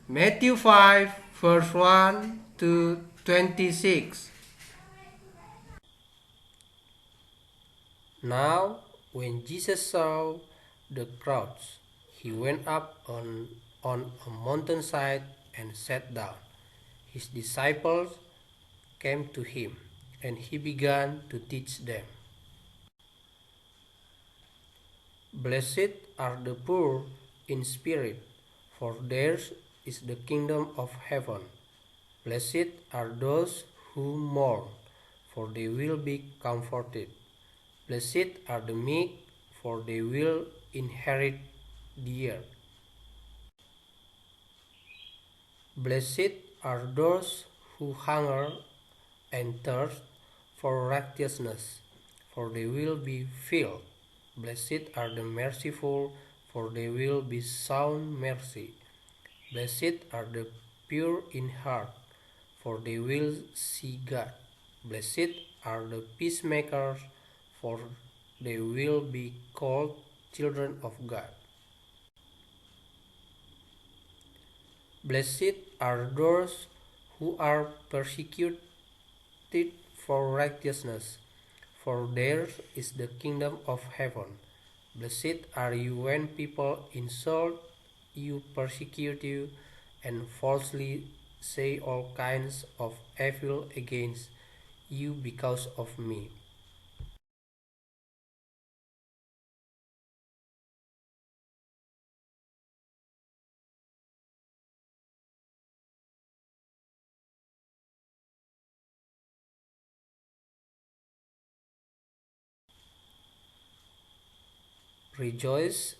Matthew 5, verse 1 to 26. Now, when Jesus saw the crowds, he went up on a mountainside and sat down. His disciples came to him, and he began to teach them. Blessed are the poor in spirit, for theirs is the kingdom of heaven. Blessed are those who mourn, for they will be comforted. Blessed are the meek, for they will inherit the earth. Blessed are those who hunger and thirst for righteousness, for they will be filled. Blessed are the merciful, for they will be shown mercy. Blessed are the pure in heart, for they will see God. Blessed are the peacemakers, for they will be called children of God. Blessed are those who are persecuted for righteousness, for theirs is the kingdom of heaven. Blessed are you when people insult you, persecute you, and falsely say all kinds of evil against you because of me. Rejoice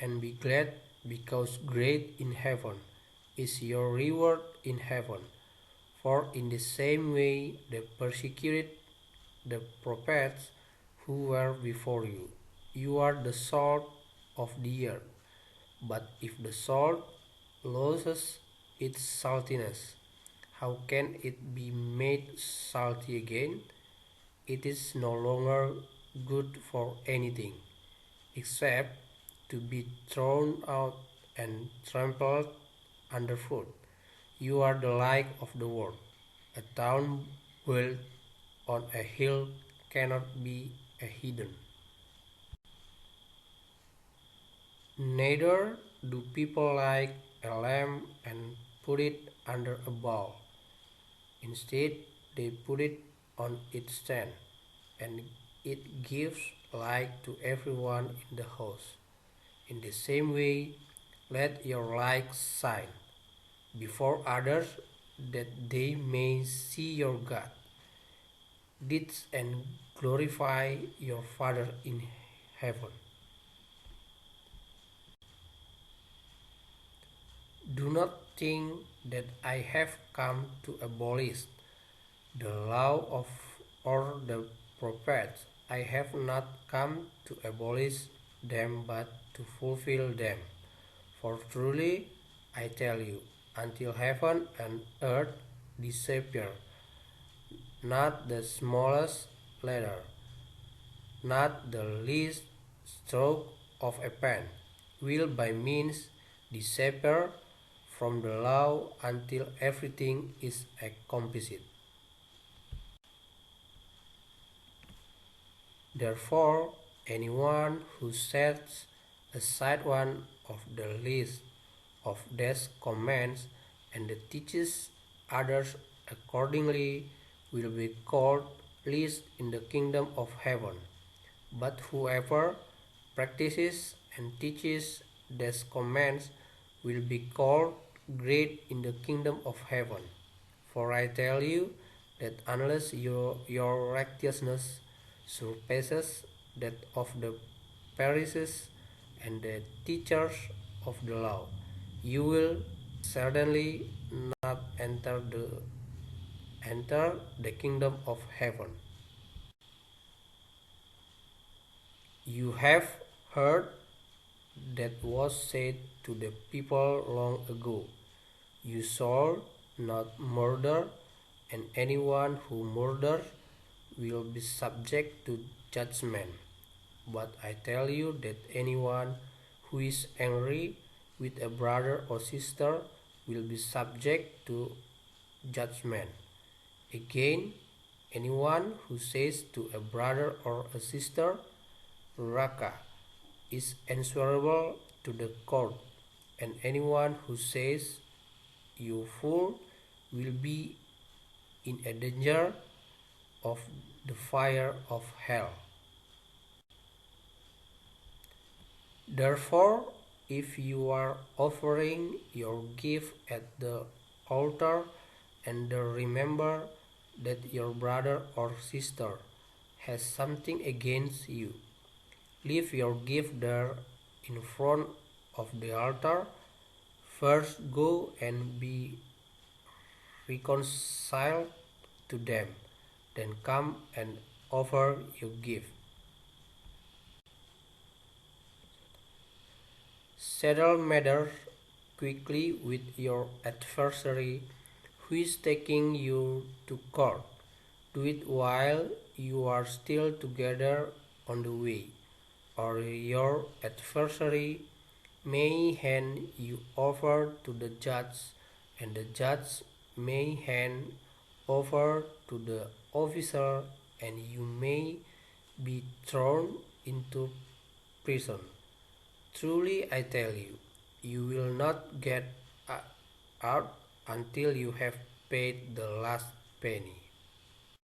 and be glad, because great in heaven is your reward in heaven. For in the same way they persecuted the prophets who were before you. You are the salt of the earth. But if the salt loses its saltiness, how can it be made salty again? It is no longer good for anything except to be thrown out and trampled underfoot. You are the light of the world. A town built on a hill cannot be hidden. Neither do people light a lamp and put it under a bowl. Instead, they put it on its stand, and it gives light to everyone in the house. In the same way, let your light shine before others, that they may see your good deeds and glorify your Father in heaven. Do not think that I have come to abolish the law of or the prophets. I have not come to abolish them but to fulfill them. For truly I tell you, until heaven and earth disappear, not the smallest letter, not the least stroke of a pen, will by means disappear from the law until everything is accomplished. Therefore, anyone who sets aside one of the least of these commands and teaches others accordingly will be called least in the kingdom of heaven. But whoever practices and teaches these commands will be called great in the kingdom of heaven. For I tell you that unless your righteousness surpasses that of the Pharisees and the teachers of the law, you will certainly not enter the kingdom of heaven. You have heard that was said to the people long ago, you shall not murder, and anyone who murders will be subject to judgment. But I tell you that anyone who is angry with a brother or sister will be subject to judgment. Again, anyone who says to a brother or a sister, Raka, is answerable to the court, and anyone who says, you fool, will be in a danger of the fire of hell. Therefore, if you are offering your gift at the altar and remember that your brother or sister has something against you, leave your gift there in front of the altar. First go and be reconciled to them, then come and offer your gift. Settle matters quickly with your adversary who is taking you to court. Do it while you are still together on the way, or your adversary may hand you over to the judge, and the judge may hand over to the officer, and you may be thrown into prison. Truly, I tell you, you will not get out until you have paid the last penny.